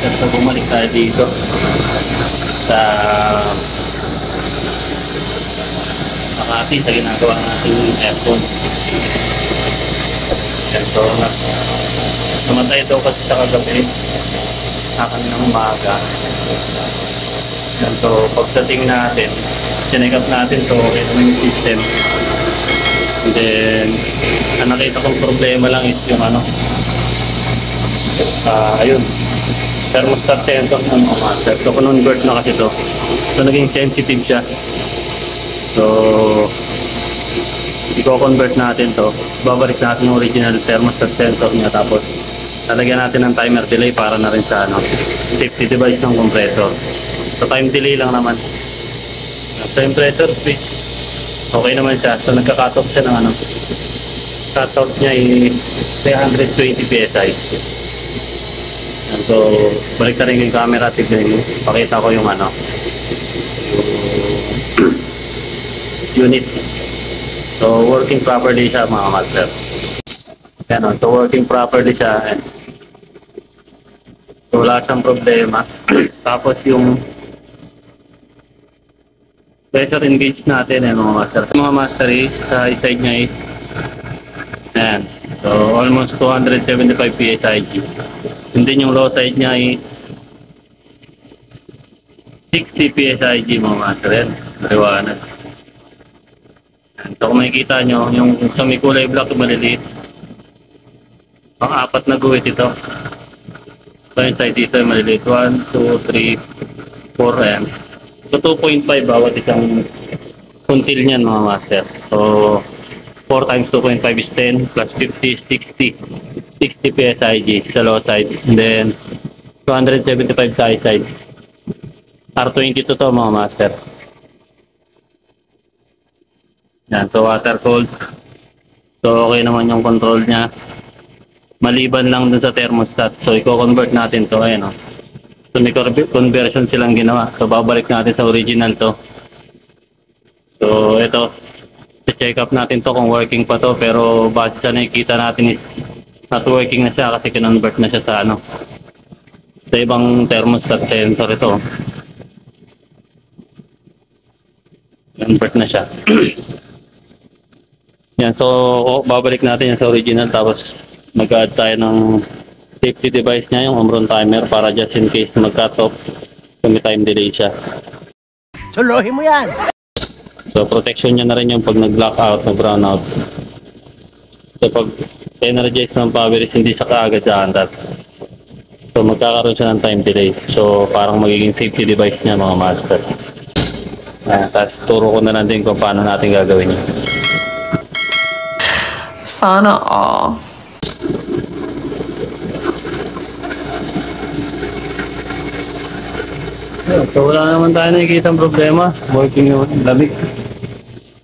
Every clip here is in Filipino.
master. So bumalik tayo dito sa Makati sa ginagawa natin aircon. Yan, so namatay daw kasi sa kagabi akan ng umaga. Yan, so pagdating natin, sineck up natin, so okay naman yung system. And then ang nakita kong problema lang is yung ano, ayun, thermostat sensor ng mga master. So convert na kasi to, so naging sensitive siya. So i-convert natin to, babalik natin yung original thermostat sensor niya, tapos lalagyan natin ng timer delay para na rin sa ano, safety device ng compressor. So time delay lang naman. Temperature switch, okay naman siya. So nagka-cut off siya ng ano, cut off niya ay 320 PSI. So balik na rin yung camera, tignan nyo, pakita ko yung ano, yung unit. So working properly siya mga master. Yan, so working properly siya. So wala siyang problema. Tapos yung pressure engage natin mga master. Mga master sa side niya is ayan, so almost 275 PSIG. And then yung low side niya ay 60 PSIG mga master. Yan, maliwanag. So kung makikita nyo, yung sa may kulay black yung maliliit, mga 4 na guhit ito. So yung side dito yung maliliit, 1, 2, 3, 4, ayan. So 2.5 bawat isang puntil niyan mga master. So 4 times 2.5 is 10 plus 50 60 PSIG sa low side, and then 275 sa high side. R22 to mga master. Yan, so water cold. So okay naman yung control niya. Maliban lang dun sa thermostat. So i-convert natin to, ayan o. So may conversion silang ginawa. So babalik natin sa original to. So ito, check up natin to kung working pa to, pero base sa nakikita natin is not working na siya kasi kinonvert na siya sa ano, sa ibang thermostat sensor ito. Convert na siya. Yan, so babalik natin yan sa original, tapos mag-add tayo ng safety device niya, yung Omron timer, para just in case mag-cut off kung may time delay siya. Solohin mo yan! So protection niya na rin yung pag nag-blackout, nag-brownout. So pag energize ng power is hindi siya kaagad sa andat. So magkakaroon siya ng time delay. So parang magiging safety device niya mga master. Tapos turo ko na lang din kung paano natin gagawin yun. Sana all. So wala naman tayo nakikita ang problema. Working yung lamig.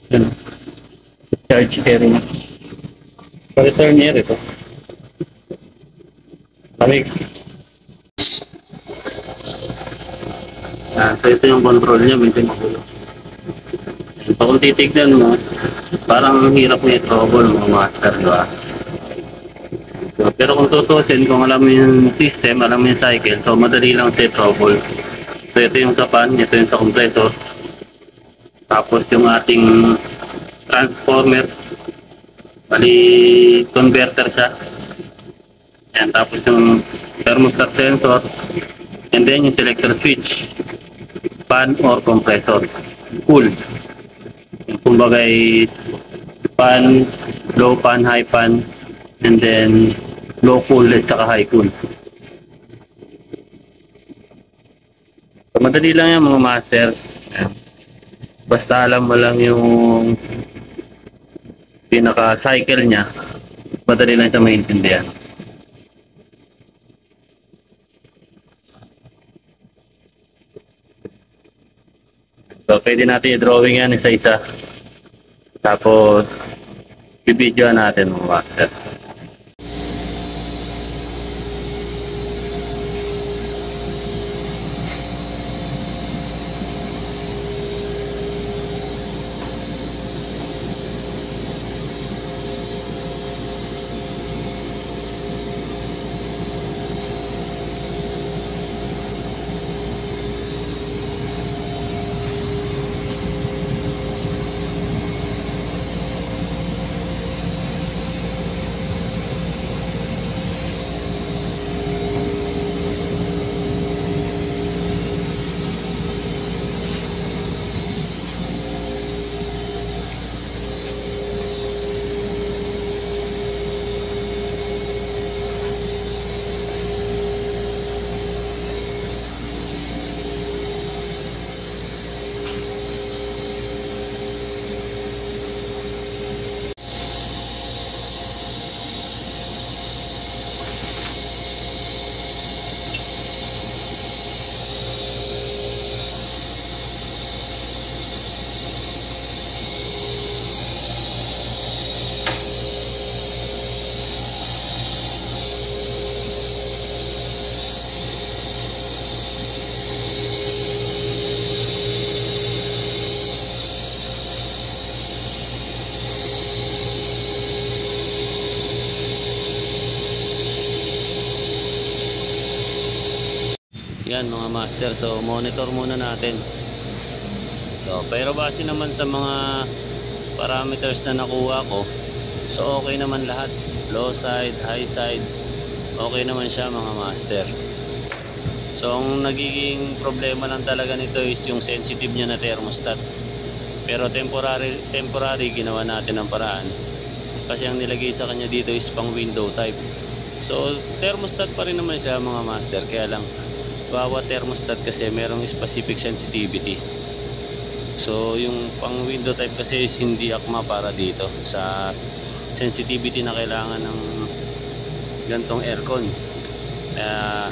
Yan. Charge carry niya. So return air ito. Lamig. So ito yung control niya. Medyo magulo. So kung titignan mo, parang hirap mo i-trouble mga master, diba? So, pero kung tutusin, kung alam mo yung system, alam mo yung cycle, so madali lang sa trouble. So ito yung sa fan, ito yung sa compressor. Tapos yung ating transformer, bali converter siya. Yan, tapos yung thermostat sensor, and then yung selector switch, fan or compressor, cool. Kumbaga fan, low fan, high fan, and then low cool at saka high cool. So, madali lang yan mga master. Basta alam mo lang yung pinaka-cycle niya, madali lang siya maintindihan. So pwede natin i-drawing yan isa-isa. Tapos i-video natin mga master. Yan mga master, so monitor muna natin. So pero base naman sa mga parameters na nakuha ko, so okay naman lahat. Low side, high side, okay naman siya mga master. So ang nagiging problema lang talaga nito is yung sensitive niya na thermostat. Pero temporary ginawa natin ang paraan. Kasi ang nilagay sa kanya dito is pang window type. So thermostat pa rin naman siya mga master, kaya lang bawat thermostat kasi merong specific sensitivity. So yung pang window type kasi is hindi akma para dito sa sensitivity na kailangan ng gantong aircon. Kaya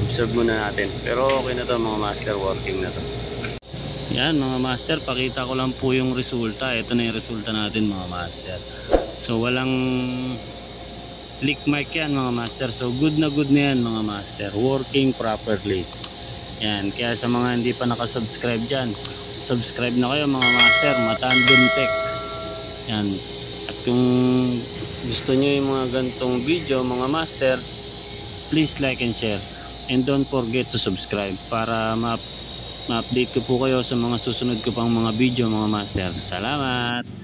observe muna natin. Pero okay na to mga master, working na to. Yan mga master, pakita ko lang po yung resulta. Ito na yung resulta natin mga master. So walang leak mic yan mga master. So good na yan mga master, working properly. Yan, kaya sa mga hindi pa nakasubscribe dyan, subscribe na kayo mga master, Matandem Tech. Yan. At kung gusto nyo yung mga gantong video mga master, please like and share. And don't forget to subscribe para ma-update ko po kayo sa mga susunod ko pang mga video mga master. Salamat!